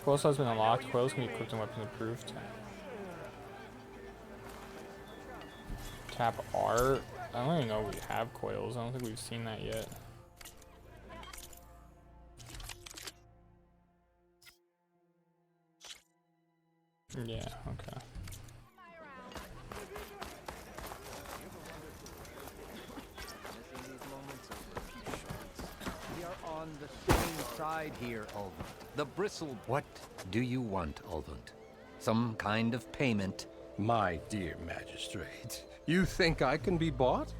Coil has been unlocked. Coils can be equipped and weapons approved. Tap R. I don't even know if we have coils. I don't think we've seen that yet. Yeah, okay. We are on the same side here, Ulvund. The bristle. What do you want, Ulvund? Some kind of payment? My dear magistrate, you think I can be bought?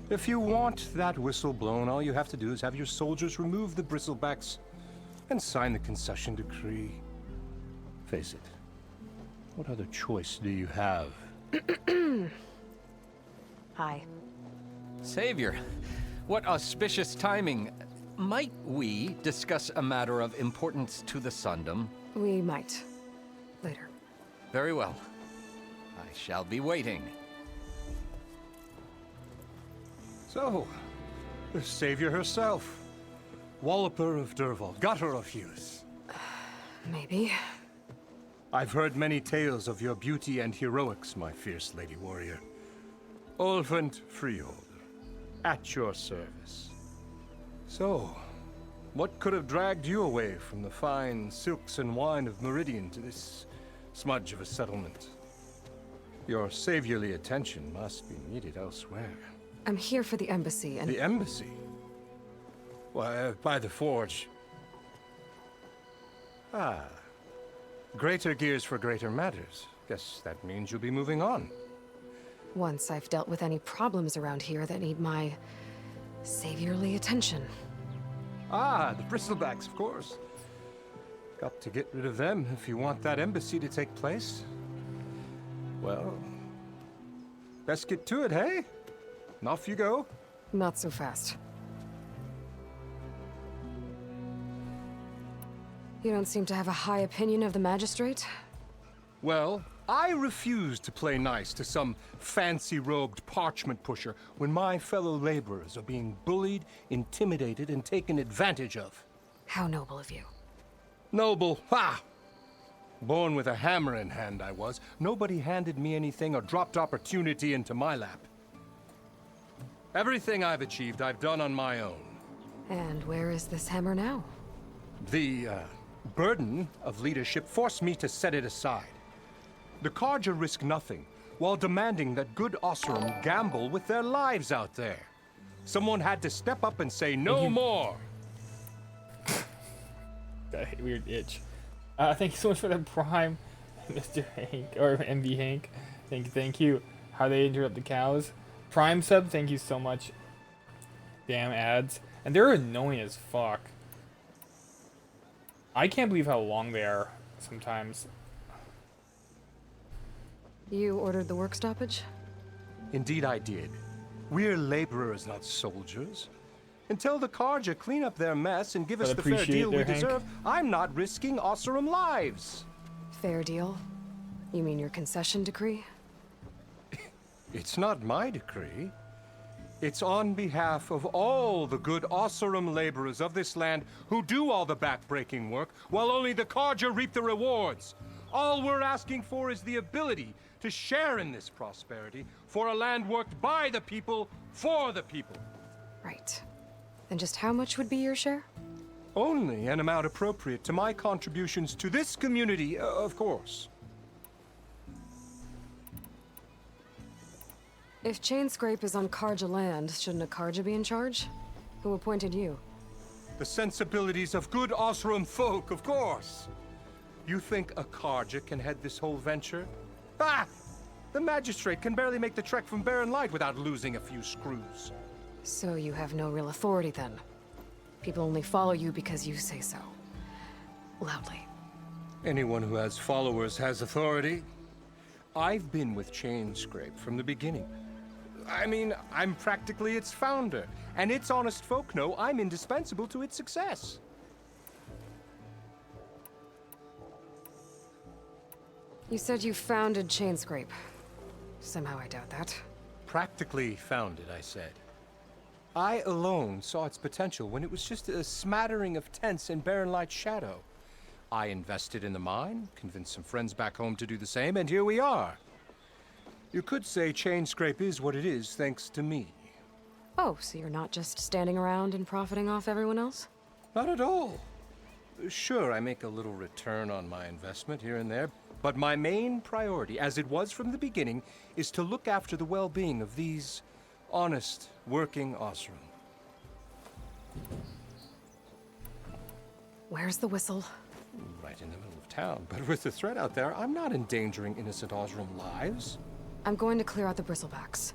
If you want that whistle blown, all you have to do is have your soldiers remove the bristlebacks and sign the concession decree. Face it, what other choice do you have? Hi. Savior, what auspicious timing. Might we discuss a matter of importance to the Sundom? We might. Later. Very well. I shall be waiting. So, the savior herself, Walloper of Derval, gutter of youth. Maybe. I've heard many tales of your beauty and heroics, my fierce lady warrior. Ulvund Freeholder, at your service. So, what could have dragged you away from the fine silks and wine of Meridian to this smudge of a settlement? Your saviorly attention must be needed elsewhere. I'm here for the embassy and... The embassy? Why, by the forge. Ah. Greater gears for greater matters. Guess that means you'll be moving on. Once I've dealt with any problems around here that need my saviorly attention. Ah, the bristlebacks, of course. Got to get rid of them if you want that embassy to take place. Well, best get to it, hey? And off you go. Not so fast. You don't seem to have a high opinion of the magistrate? Well, I refuse to play nice to some fancy-robed parchment pusher when my fellow laborers are being bullied, intimidated, and taken advantage of. How noble of you. Noble, ha! Born with a hammer in hand, I was. Nobody handed me anything or dropped opportunity into my lap. Everything I've achieved, I've done on my own. And where is this hammer now? The, burden of leadership forced me to set it aside. The Carja risk nothing, while demanding that good Osram gamble with their lives out there. Someone had to step up and say no more! That weird itch. Thank you so much for the prime, Mr. Hank, or MV Hank. Thank you. How they interrupt the cows. Prime sub, thank you so much. Damn ads. And they're annoying as fuck. I can't believe how long they are sometimes. You ordered the work stoppage? Indeed I did. We're laborers, not soldiers. Until the Carja clean up their mess and give us the fair deal we deserve, I'm not risking Osram lives. Fair deal? You mean your concession decree? It's not my decree. It's on behalf of all the good Osram laborers of this land who do all the back-breaking work, while only the Carja reap the rewards. All we're asking for is the ability to share in this prosperity for a land worked by the people, for the people. Right. And just how much would be your share? Only an amount appropriate to my contributions to this community, of course. If Chainscrape is on Carja land, shouldn't a Carja be in charge? Who appointed you? The sensibilities of good Osram folk, of course. You think a Carja can head this whole venture? Ah! The magistrate can barely make the trek from Barren Light without losing a few screws. So you have no real authority then? People only follow you because you say so. Loudly. Anyone who has followers has authority. I've been with Chainscrape from the beginning. I mean, I'm practically its founder, and its honest folk know I'm indispensable to its success. You said you founded Chainscrape. Somehow I doubt that. Practically founded, I said. I alone saw its potential when it was just a smattering of tents in Barren Light's shadow. I invested in the mine, convinced some friends back home to do the same, and here we are. You could say Chainscrape is what it is thanks to me. Oh, so you're not just standing around and profiting off everyone else? Not at all. Sure, I make a little return on my investment here and there, but my main priority, as it was from the beginning, is to look after the well-being of these honest, working Osran. Where's the whistle? Right in the middle of town, but with the threat out there, I'm not endangering innocent Osran lives. I'm going to clear out the bristlebacks.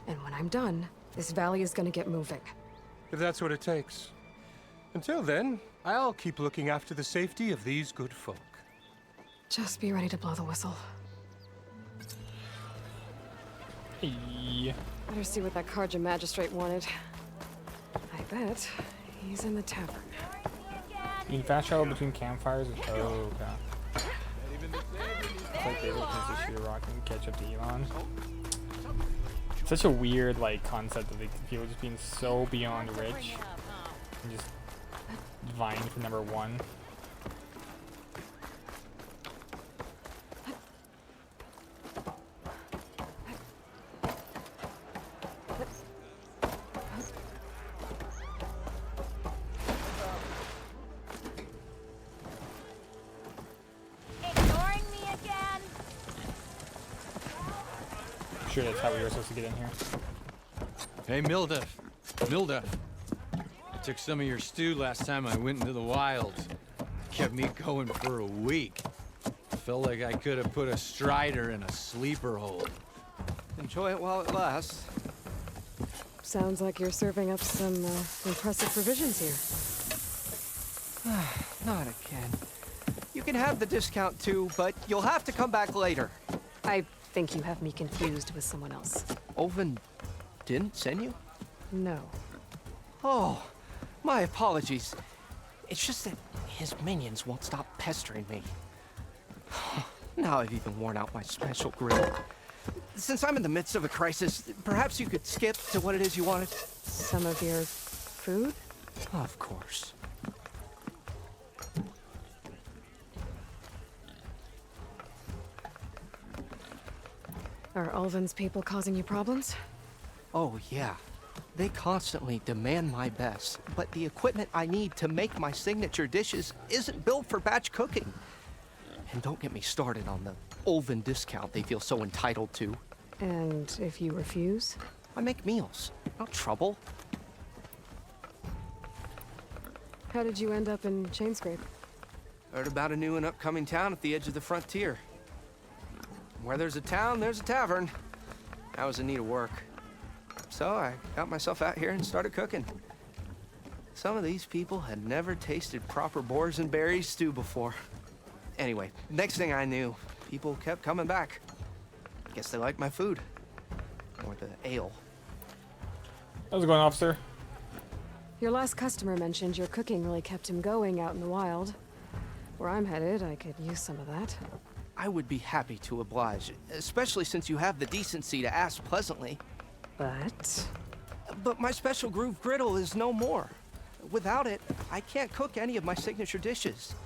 And when I'm done, this valley is gonna get moving. If that's what it takes. Until then, I'll keep looking after the safety of these good folk. Just be ready to blow the whistle. Hey. Better see what that Karja magistrate wanted. I bet he's in the tavern. You can fast travel between campfires. Oh, okay. It's like they will just shoot a rocket and catch up to Elon. Such a weird like concept of like, people just being so beyond rich and just vying for number one. Ignoring me again? Sure, that's how we were supposed to get in here. Hey, Milda. Milda. I took some of your stew last time I went into the wilds. Kept me going for a week. Felt like I could have put a strider in a sleeper hold. Enjoy it while it lasts. Sounds like you're serving up some impressive provisions here. Not again. You can have the discount too, but you'll have to come back later. I think you have me confused with someone else. Oven didn't send you? No. Oh, my apologies. It's just that his minions won't stop pestering me. Now I've even worn out my special grill. Since I'm in the midst of a crisis, perhaps you could skip to what it is you wanted? Some of your food? Of course. Are Ulvin's people causing you problems? Oh, yeah. They constantly demand my best, but the equipment I need to make my signature dishes isn't built for batch cooking. And don't get me started on the Ulvin discount they feel so entitled to. And if you refuse? I make meals, not trouble. How did you end up in Chainscrape? Heard about a new and upcoming town at the edge of the frontier. Where there's a town, there's a tavern. I was in need of work. So I got myself out here and started cooking. Some of these people had never tasted proper boars and berries stew before. Anyway, next thing I knew, people kept coming back. Guess they liked my food. Or the ale. How's it going, officer? Your last customer mentioned your cooking really kept him going out in the wild. Where I'm headed, I could use some of that. I would be happy to oblige, especially since you have the decency to ask pleasantly. But my special groove griddle is no more. Without it, I can't cook any of my signature dishes.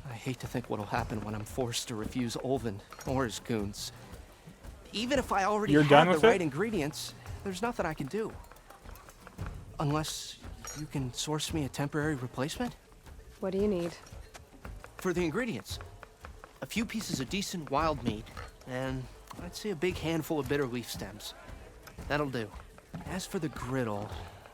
I hate to think what'll happen when I'm forced to refuse Ulvin or his goons. Even if I already You're done have with the right it? ingredients, there's nothing I can do. Unless you can source me a temporary replacement? What do you need? For the ingredients, a few pieces of decent wild meat, and I'd say a big handful of bitter leaf stems. That'll do. As for the griddle,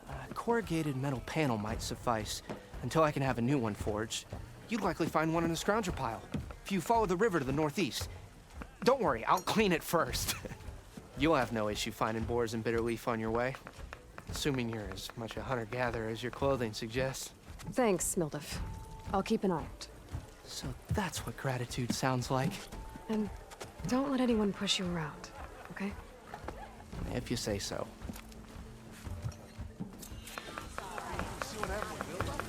a corrugated metal panel might suffice until I can have a new one forged. You'd likely find one in a scrounger pile if you follow the river to the northeast. Don't worry, I'll clean it first. You'll have no issue finding boars and bitter leaf on your way, assuming you're as much a hunter-gatherer as your clothing suggests. Thanks, Mildif. I'll keep an eye out. So that's what gratitude sounds like, And don't let anyone push you around, okay? if you say so.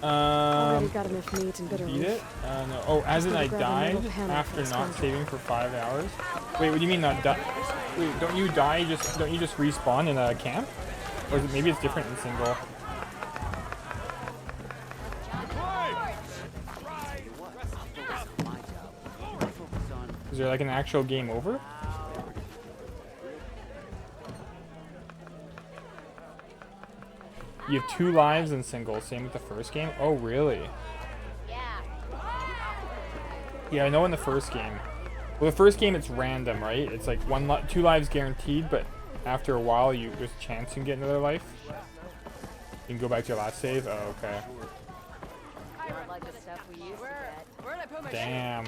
Already got enough meat and bitter Beat leaf. it? No. Oh, as in I Grab a little died panel after from not the saving for 5 hours? Wait, what do you mean not die? Wait, don't you die, don't you just respawn in a camp? Or is it, maybe it's different in single? Is there like an actual game over? You have 2 lives in singles, same with the first game? Oh, really? Yeah, I know in the first game. Well, the first game it's random, right? It's like 2 lives guaranteed, but after a while, there's a chance you can get another life. You can go back to your last save. Oh, okay. Damn.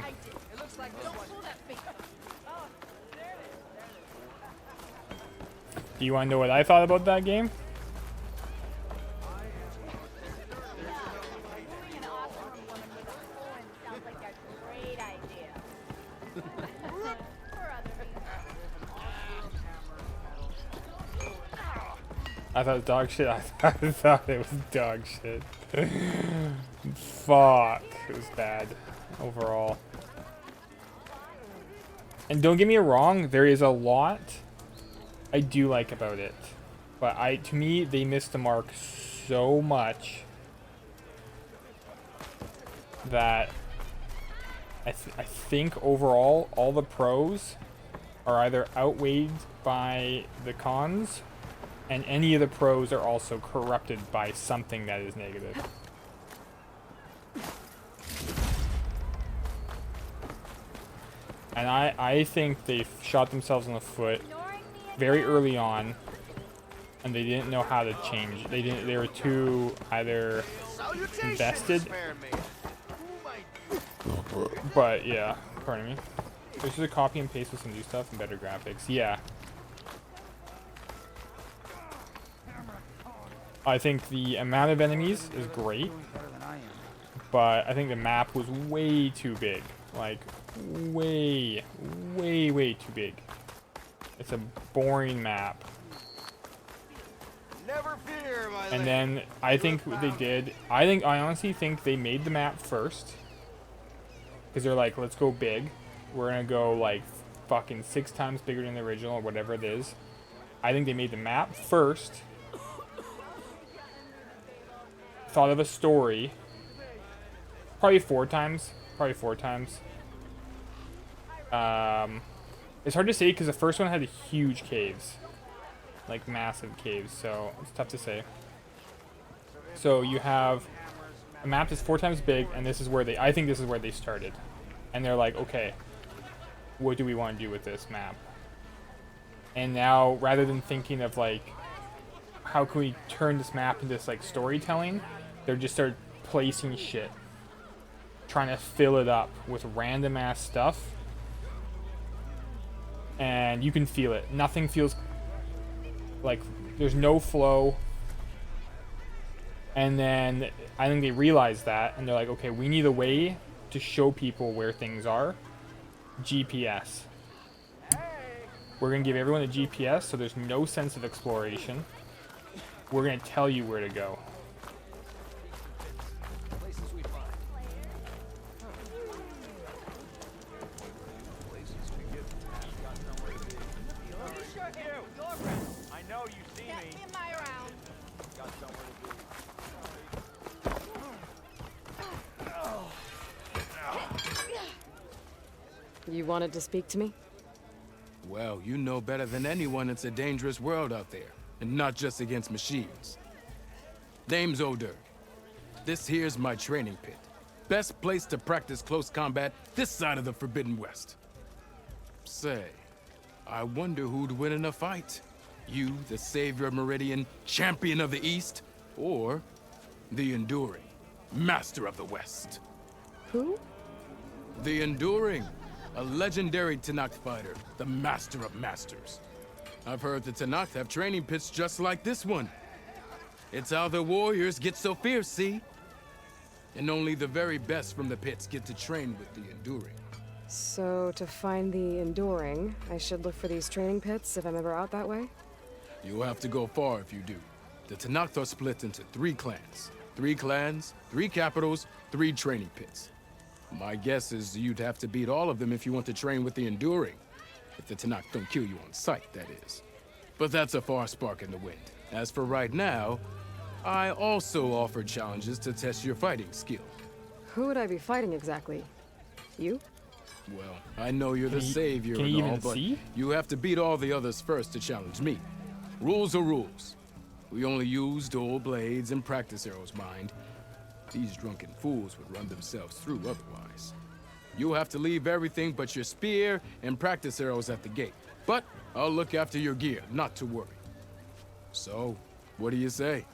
Do you want to know what I thought about that game? I thought it was dog shit. I thought it was dog shit. Fuck. It was bad overall. And don't get me wrong, there is a lot I do like about it. But to me, they missed the mark so much that I think overall, all the pros are either outweighed by the cons, and any of the pros are also corrupted by something that is negative. And I think they shot themselves in the foot very early on, and they didn't know how to change. They were too either invested. But yeah, pardon me. This is a copy and paste with some new stuff and better graphics. Yeah. I think the amount of enemies is great, but I think the map was way too big. Like, way too big. It's a boring map. Never fear, my And then I think what they did, I honestly think they made the map first. Because they're like, let's go big. We're gonna go like fucking 6 times bigger than the original or whatever it is. I think they made the map first. Thought of a story. Probably 4 times. It's hard to say because the first one had huge caves. Like massive caves, so it's tough to say. So you have a map that's 4 times big, and this is where I think this is where they started. And they're like, okay, what do we want to do with this map? And now, rather than thinking of like, how can we turn this map into this like storytelling, they're just start placing shit, trying to fill it up with random ass stuff, and you can feel it. Nothing feels like there's no flow. And then I think they realized that, and they're like, okay, we need a way to show people where things are. GPS. We're gonna give everyone a GPS, so there's no sense of exploration. We're gonna tell you where to go. You wanted to speak to me? Well, you know better than anyone it's a dangerous world out there, and not just against machines. Name's O'Dirk. This here's my training pit. Best place to practice close combat this side of the Forbidden West. Say, I wonder who'd win in a fight. You, the savior of Meridian, champion of the East, or the Enduring, master of the West. Who? The Enduring, a legendary Tenakth fighter, the master of masters. I've heard the Tenakth have training pits just like this one. It's how the warriors get so fierce, see? And only the very best from the pits get to train with the Enduring. So, to find the Enduring, I should look for these training pits if I'm ever out that way? You'll have to go far if you do. The Tenakth are split into 3 clans. 3 clans, 3 capitals, 3 training pits. My guess is you'd have to beat all of them if you want to train with the Enduring. If the Tenakth don't kill you on sight, that is. But that's a far spark in the wind. As for right now, I also offer challenges to test your fighting skill. Who would I be fighting exactly? You? Well, I know you're the Can he- savior can he and all, even but see? you have to beat all the others first to challenge me. Rules are rules. We only use dual blades and practice arrows, mind. These drunken fools would run themselves through otherwise. You'll have to leave everything but your spear and practice arrows at the gate. But I'll look after your gear, not to worry. So, what do you say?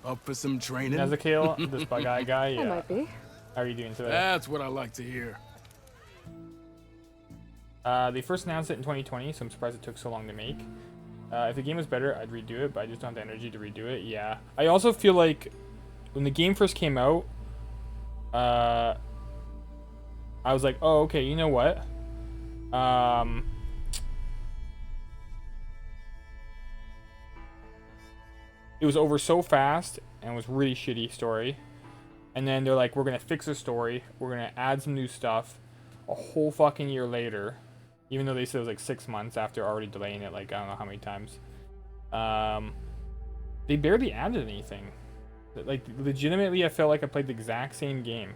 Up for some training? Ezekiel, this guy, I yeah. might be. How are you doing today? That's what I like to hear. They first announced it in 2020, so I'm surprised it took so long to make. If the game was better, I'd redo it, but I just don't have the energy to redo it. Yeah. I also feel like when the game first came out, I was like, oh, okay, you know what? It was over so fast and was really shitty story. And then they're like, we're going to fix the story. We're going to add some new stuff. A whole fucking year later, even though they said it was like 6 months after already delaying it, like I don't know how many times. They barely added anything. Like legitimately, I felt like I played the exact same game.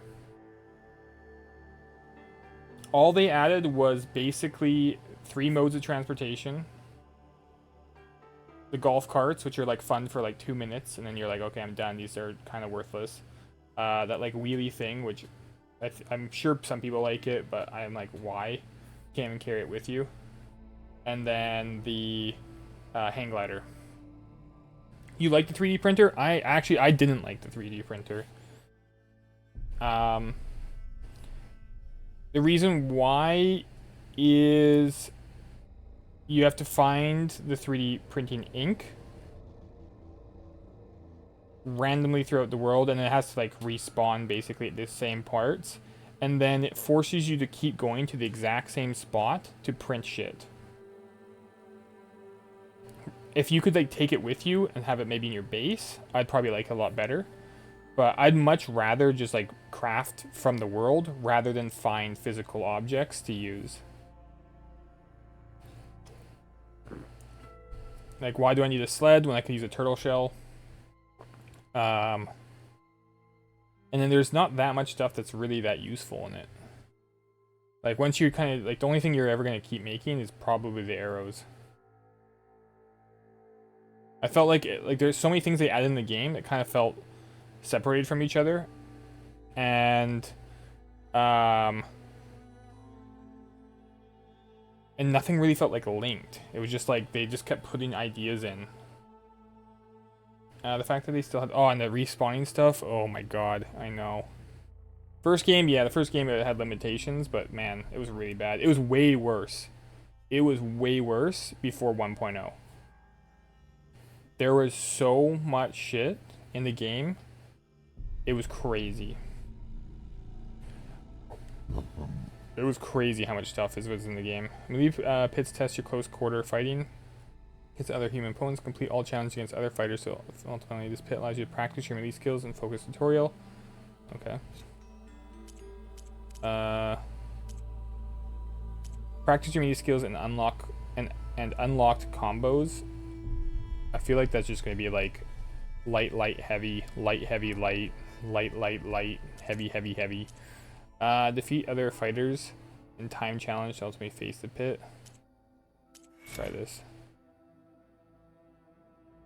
All they added was basically 3 modes of transportation. The golf carts, which are like fun for like 2 minutes, and then you're like, okay, I'm done. These are kind of worthless. That like wheelie thing, which I'm sure some people like it, but I'm like, why? Can't even carry it with you. And then the hang glider. You like the 3D printer? I didn't like the 3D printer. The reason why is you have to find the 3D printing ink randomly throughout the world, and it has to like respawn basically at the same parts, and then it forces you to keep going to the exact same spot to print shit. If you could like take it with you and have it maybe in your base, I'd probably like it a lot better. But I'd much rather just like craft from the world rather than find physical objects to use. Like, why do I need a sled when I can use a turtle shell? And then there's not that much stuff that's really that useful in it. Like, once you're kind of, like, the only thing you're ever going to keep making is probably the arrows. I felt like, there's so many things they added in the game that kind of felt separated from each other. And nothing really felt like linked. It was just like, they just kept putting ideas in. The fact that they still had... Oh, and the respawning stuff. Oh my god, I know. First game, yeah, the first game it had limitations, but man, it was really bad. It was way worse. It was way worse before 1.0. There was so much shit in the game. It was crazy. It was crazy how much stuff was in the game. Melee pits test your close quarter fighting against other human opponents. Complete all challenges against other fighters. So ultimately, this pit allows you to practice your melee skills and focus tutorial. Okay. Practice your melee skills and unlocked combos. I feel like that's just going to be like light, light, heavy, light, heavy, light, light, light, light, heavy, heavy, heavy. Defeat other fighters in time challenge to ultimately face the pit. Let's try this.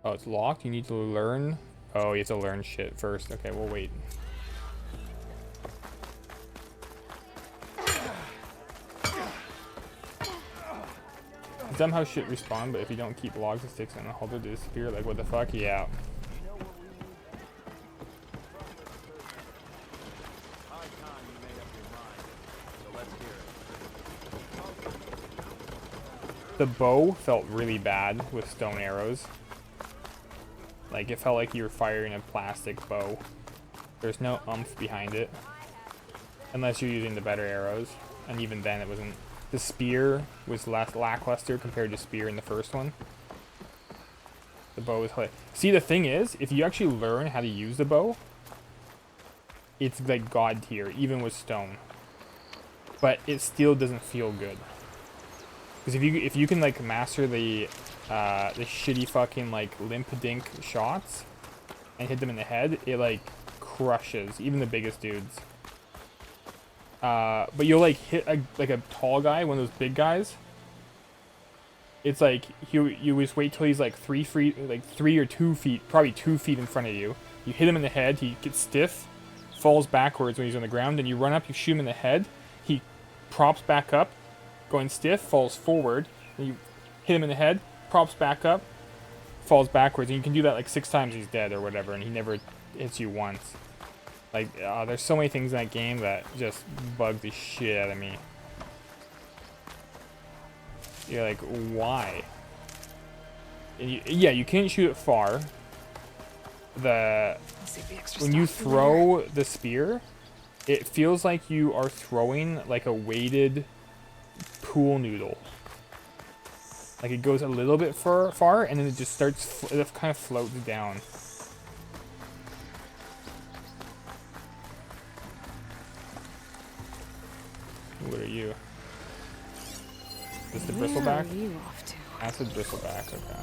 Oh, it's locked? You need to learn? Oh, you have to learn shit first. Okay, we'll wait. Somehow shit respawn, but if you don't keep logs and sticks on the holder to disappear, like what the fuck? Yeah. The bow felt really bad with stone arrows. Like, it felt like you were firing a plastic bow. There's no oomph behind it. Unless you're using the better arrows. And even then, it wasn't... The spear was less lackluster compared to spear in the first one. The bow is... See, the thing is, if you actually learn how to use the bow, it's like god tier, even with stone. But it still doesn't feel good. Because if you can like master the shitty fucking like limp dink shots and hit them in the head, it like crushes even the biggest dudes. but you'll like hit like a tall guy, one of those big guys. It's like you just wait till he's like 3 feet, like 3 or 2 feet, probably 2 feet in front of you. You hit him in the head, he gets stiff, falls backwards when he's on the ground, and you run up, you shoot him in the head, he props back up, going stiff, falls forward, and you hit him in the head, props back up, falls backwards, and you can do that like 6 times, he's dead or whatever, and he never hits you once. Like, there's so many things in that game that just bug the shit out of me. You're like, why? And yeah, you can't shoot it far. When you throw the spear, it feels like you are throwing like a weighted pool noodle. Like it goes a little bit far, and then it just starts, it kind of floats down. What are you? Is this the bristleback? Where are you off to? That's a bristleback, okay.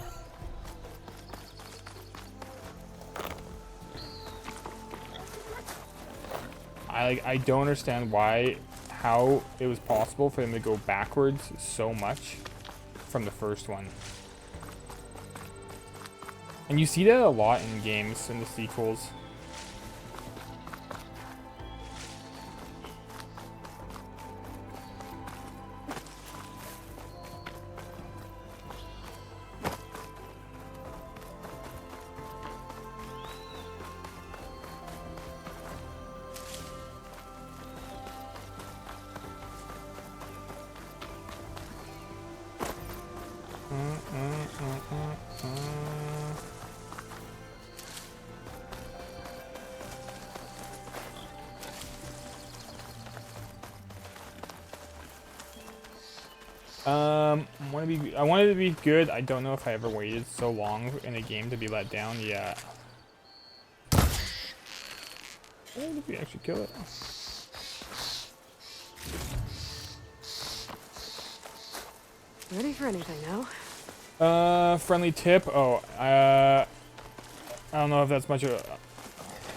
I don't understand how it was possible for them to go backwards so much from the first one. And you see that a lot in games, in the sequels. I wanted to be good. I don't know if I ever waited so long in a game to be let down. Yeah. Oh, did we actually kill it? Ready for anything now? Friendly tip. Oh, I don't know if that's much of a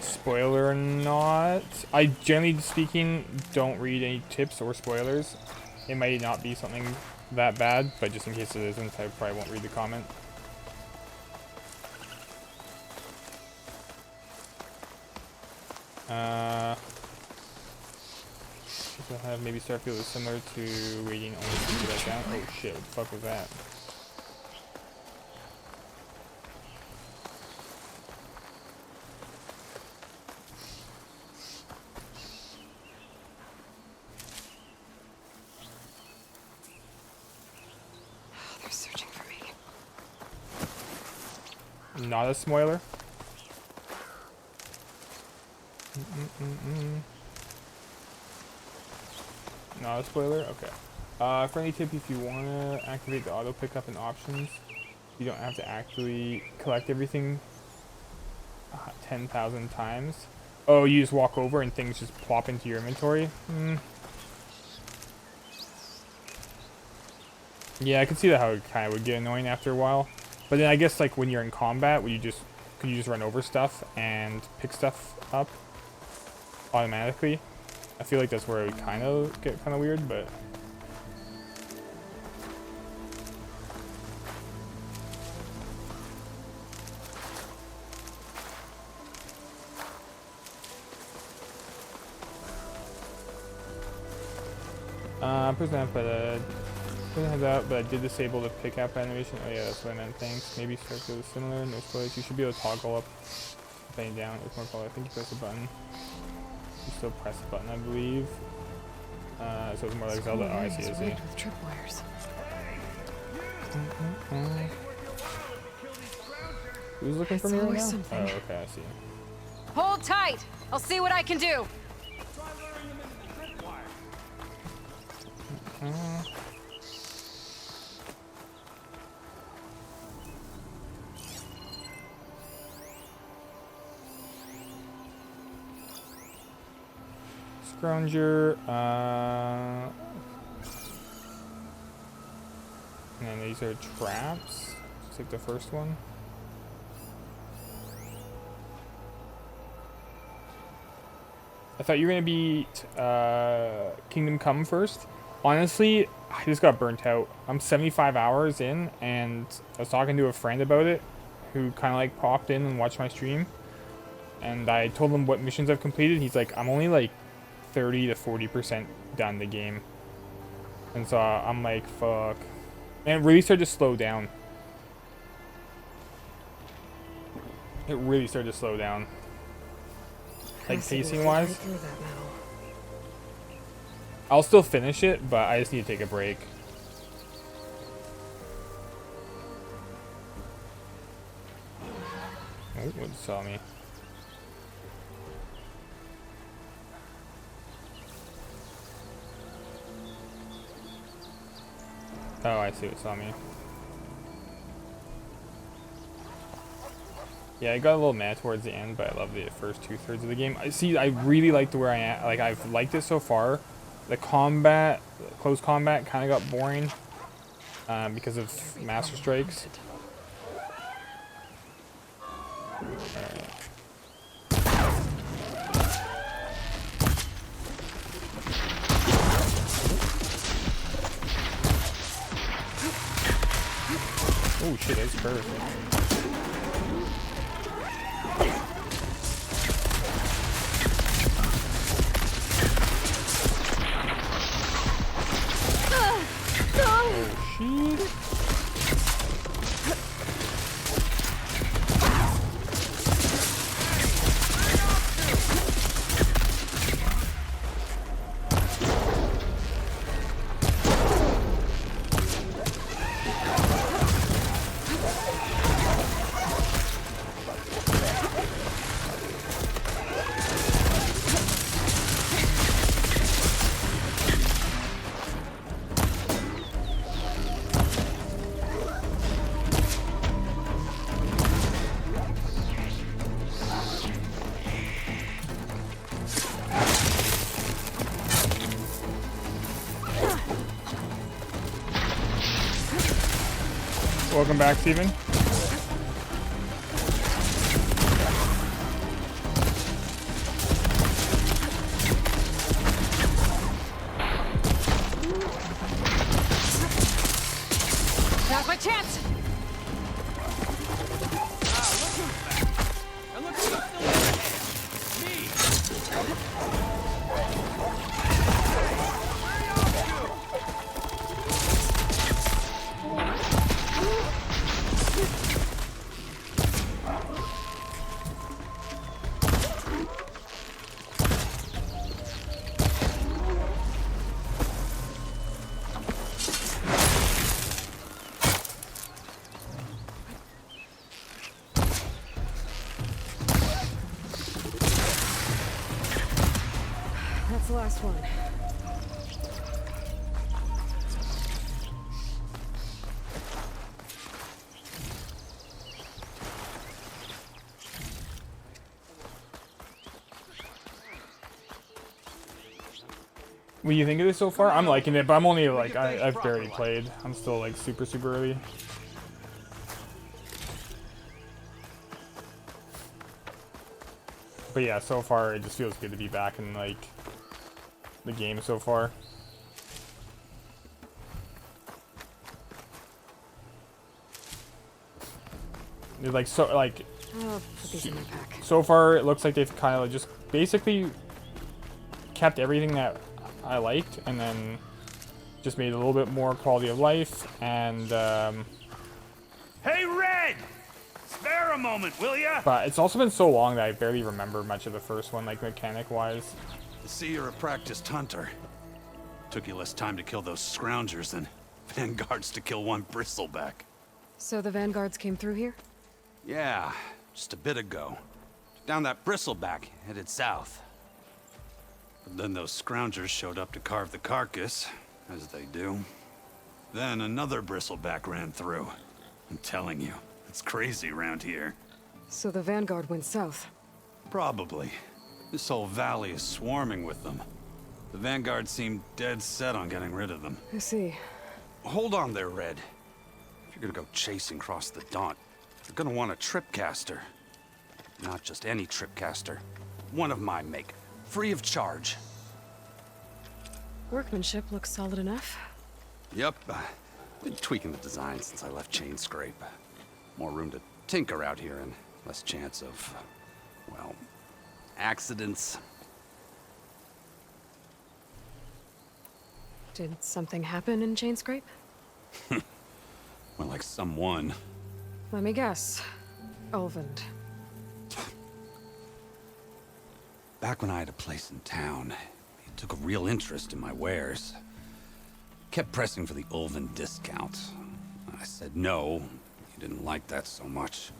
spoiler or not. I generally speaking don't read any tips or spoilers. It might not be something that bad, but just in case it isn't, I probably won't read the comment. Have maybe Starfield is similar to waiting only to get that down. Oh shit, what the fuck was that? Oh, they're searching for me. Not a spoiler. Not a spoiler? Okay. Friendly tip, if you want to activate the auto pickup in options, you don't have to actually collect everything 10,000 times. Oh, you just walk over and things just plop into your inventory? Yeah, I could see that how it kind of would get annoying after a while. But then I guess like when you're in combat, could you just run over stuff and pick stuff up automatically? I feel like that's where it would kind of get kind of weird, but but I did disable the pickup animation. Oh yeah, that's what I meant. Thanks. Maybe Starfield is similar. No spoilers. You should be able to toggle up, bang down. It's more color. I think you press a button. You still press the button, I believe. So it's more like Zelda. Oh, I see. With tripwires. Who's looking for me right now? Something. Oh, okay, I see. Hold tight! I'll see what I can do! Scrounger, and then these are traps, just like the first one. I thought you were gonna beat Kingdom Come first. Honestly, I just got burnt out. I'm 75 hours in, and I was talking to a friend about it, who kind of like popped in and watched my stream, and I told him what missions I've completed. He's like, I'm only like 30 to 40% done the game, and so I'm like, fuck. And it really started to slow down. It really started to slow down. Like pacing wise. I'll still finish it, but I just need to take a break. Oh, what saw me? Oh, I see what saw me. Yeah, I got a little mad towards the end, but I love the first 2/3 of the game. I really like where I am. Like, I've liked it so far. The combat, close combat, kind of got boring because of Master Strikes. Oh shit, that's perfect. Welcome back, Steven. Now's my chance! That's the last one. What do you think of this so far? I'm liking it, but I'm only like, I've barely played. I'm still like super early. But yeah, so far it just feels good to be back in like the game so far. They're like I'll put these in my pack. so far it looks like they've kind of just basically kept everything that I liked, and then just made it a little bit more quality of life. And Hey, Red! Spare a moment, will ya? but it's also been so long that I barely remember much of the first one, like mechanic wise. I see you're a practiced hunter. Took you less time to kill those scroungers than vanguards to kill one bristleback. So the vanguards came through here? Yeah, just a bit ago. Down that bristleback, headed south. But then those scroungers showed up to carve the carcass, as they do. Then another bristleback ran through. I'm telling you, it's crazy around here. So the vanguard went south. Probably. This whole valley is swarming with them. The vanguard seemed dead set on getting rid of them. I see. Hold on there, Red. If you're gonna go chasing across the Daunt, you're gonna want a tripcaster. Not just any tripcaster. One of my make. free of charge. Workmanship looks solid enough. Yep, been tweaking the design since I left Chain Scrape. More room to tinker out here and less chance of, well, accidents. Did something happen in Chain Scrape? Well, like someone. Let me guess. Ulvund. Back when I had a place in town, he took a real interest in my wares. Kept pressing for the Ulvund discount. I said no. He didn't like that so much.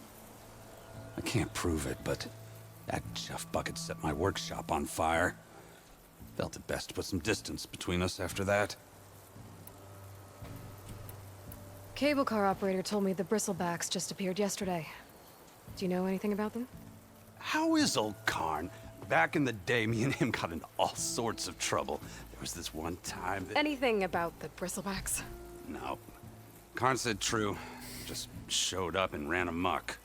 I can't prove it, but that chuff bucket set my workshop on fire. Felt it best to put some distance between us after that. Cable car operator told me the bristlebacks just appeared yesterday. Do you know anything about them? How is old Karn? Back in the day, me and him got into all sorts of trouble. There was this one time that... Anything about the bristlebacks? No. Karn said true. Just showed up and ran amok.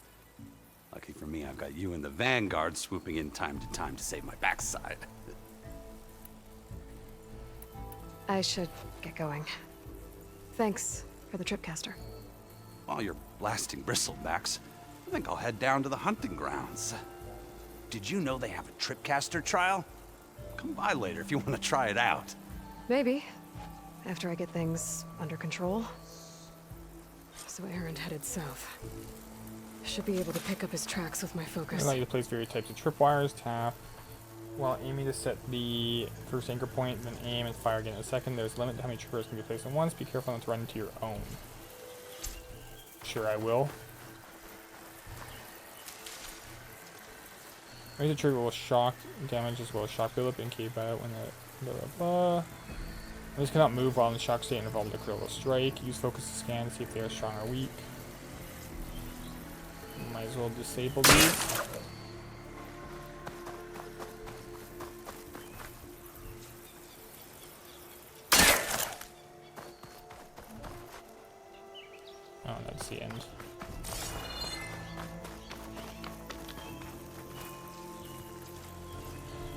Lucky for me, I've got you and the Vanguard swooping in time to save my backside. I should get going. Thanks for the tripcaster. While you're blasting bristlebacks, I think I'll head down to the hunting grounds. Did you know they have a tripcaster trial? Come by later if you want to try it out. Maybe. After I get things under control. So Aaron headed south. Should be able to pick up his tracks with my focus. Allow you to place various types of tripwires. Tap while aiming to set the first anchor point, then aim and fire again in a second. There's a limit to how many tripwires can be placed at once. Be careful not to run into your own. Sure, I will. Raise the trigger will shock damage as well as shock buildup and keep out when the blah blah blah. These cannot move while in the shock state and involve the critical strike. Use focus to scan to see if they are strong or weak. Might as well disable these. Oh, that's the end.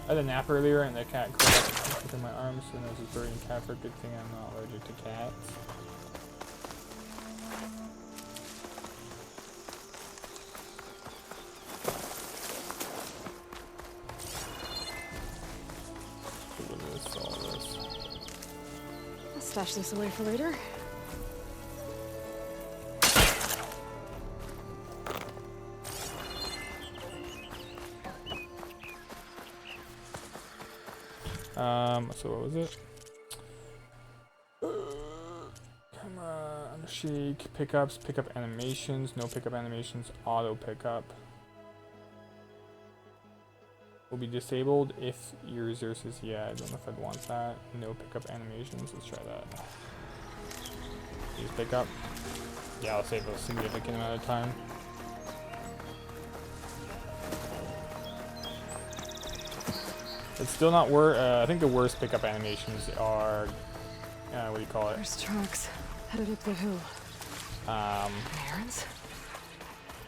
I had a nap earlier and the cat crawled up within my arms, so there was a bird and cat for a good thing I'm not allergic to cats. I'll stash this away for later. So what was it? Camera, undershake, pickups, pickup animations, no pickup animations, auto pickup. Will be disabled if your resources, yeah, I don't know if I'd want that. No pickup animations, let's try that. Use pickup. Yeah, I'll save a significant amount of time. It's still not I think the worst pickup animations are, what do you call it? There's trucks headed up the hill. Errands?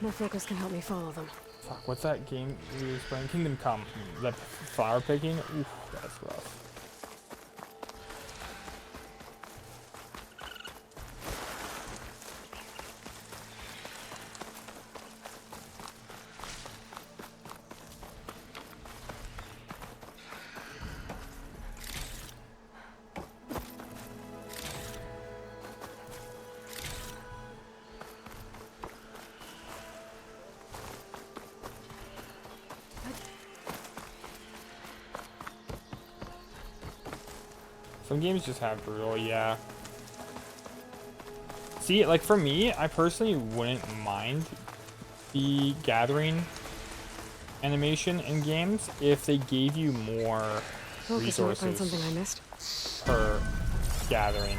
No focus can help me follow them. Fuck, what's that game we were playing? Kingdom Come. The flower picking? Oof, that's rough. Some games just have brutal, yeah. See, like for me, I personally wouldn't mind the gathering animation in games if they gave you more Focus on resources something I missed. per gathering.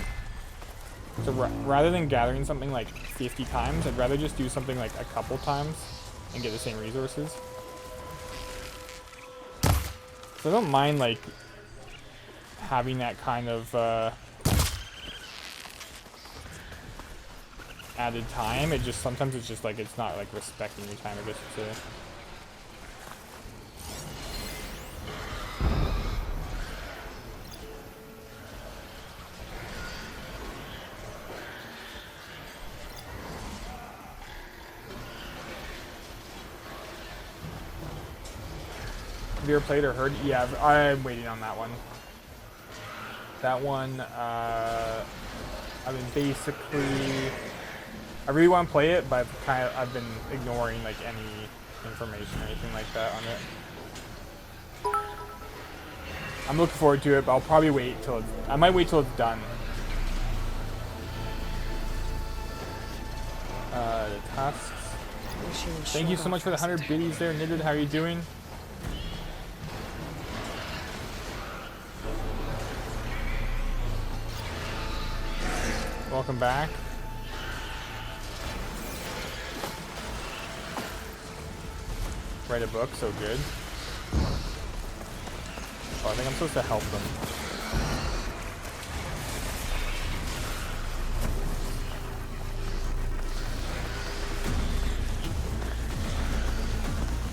So rather than gathering something like 50 times, I'd rather just do something like a couple times and get the same resources. So I don't mind like having that kind of added time. It just sometimes it's just like it's not like respecting your time. I guess it's Have you ever played or heard? Yeah, I'm waiting on that one. That one, I mean, basically, I really want to play it, but I've been ignoring like any information or anything like that on it. I'm looking forward to it, but I'll probably wait till I might wait till it's done. The tasks. Thank you so much for the 100 biddies there, Knitted. How are you doing? Welcome back. Write a book, so good. Oh, I think I'm supposed to help them.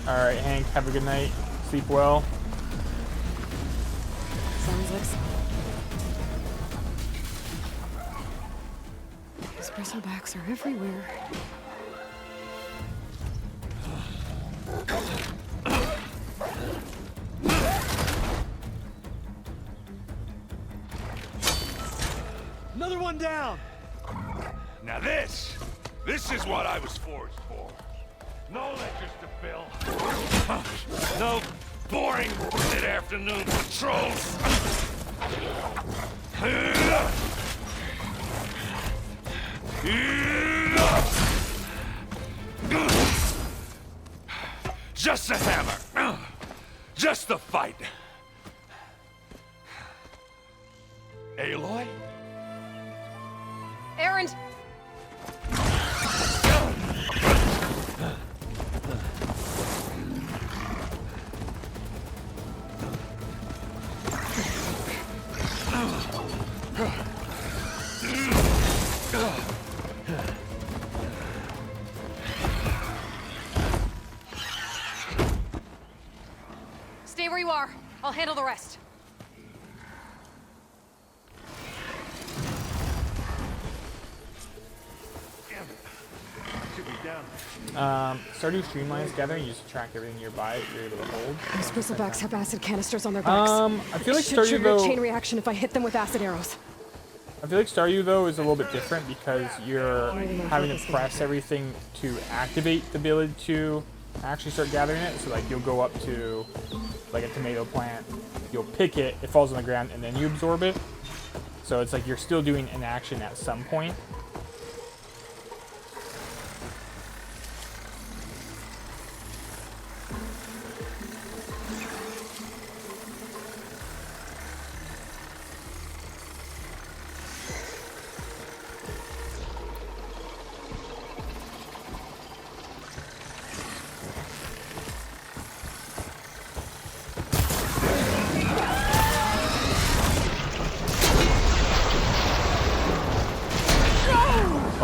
Alright, Hank, have a good night. Sleep well. Sounds like these bristlebacks are everywhere. Another one down! Now this is what I was forged for. No lectures to fill. No boring mid-afternoon patrols. Just a hammer. Just the fight. Aloy? Erend! Stay where you are. I'll handle the rest. Stardew Streamlines gathering, you just track everything nearby you're able to hold. These bristlebacks have acid canisters on their backs. I feel like Should Stardew trigger a though. chain reaction if I hit them with acid arrows. I feel like Stardew though is a little bit different because you're having to press everything to activate the ability to actually start gathering it. So like you'll go up to like a tomato plant, you'll pick it, it falls on the ground, and then you absorb it. So it's like you're still doing an action at some point.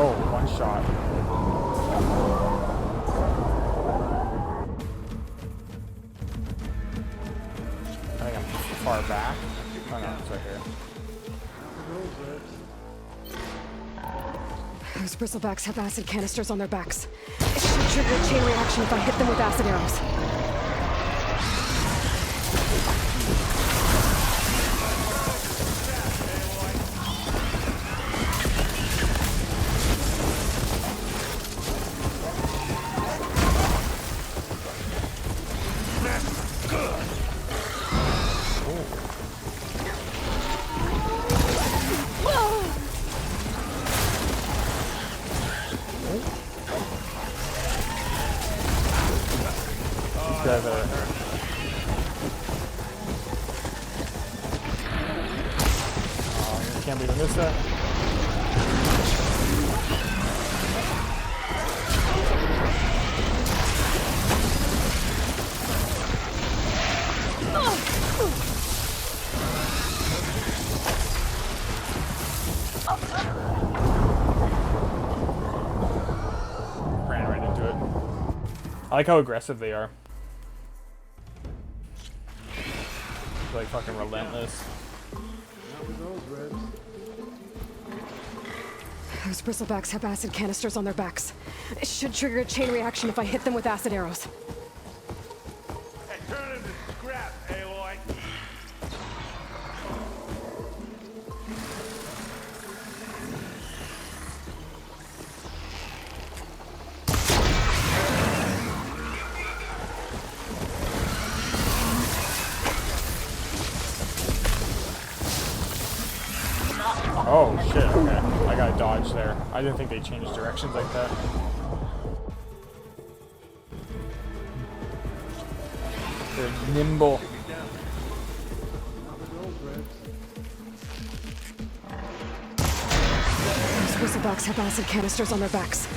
Oh, one shot. I think I'm far back. Oh no, it's right here. Those bristlebacks have acid canisters on their backs. It should trigger a chain reaction if I hit them with acid arrows. These guys are. Oh, I can't believe I missed that. Ran right into it. I like how aggressive they are. Like fucking relentless. Those bristlebacks have acid canisters on their backs. It should trigger a chain reaction if I hit them with acid arrows. Hey, turn into scrap. Oh shit, okay. I gotta dodge there. I didn't think they changed directions like that. They're nimble. Those Whistleblacks have acid canisters on their backs.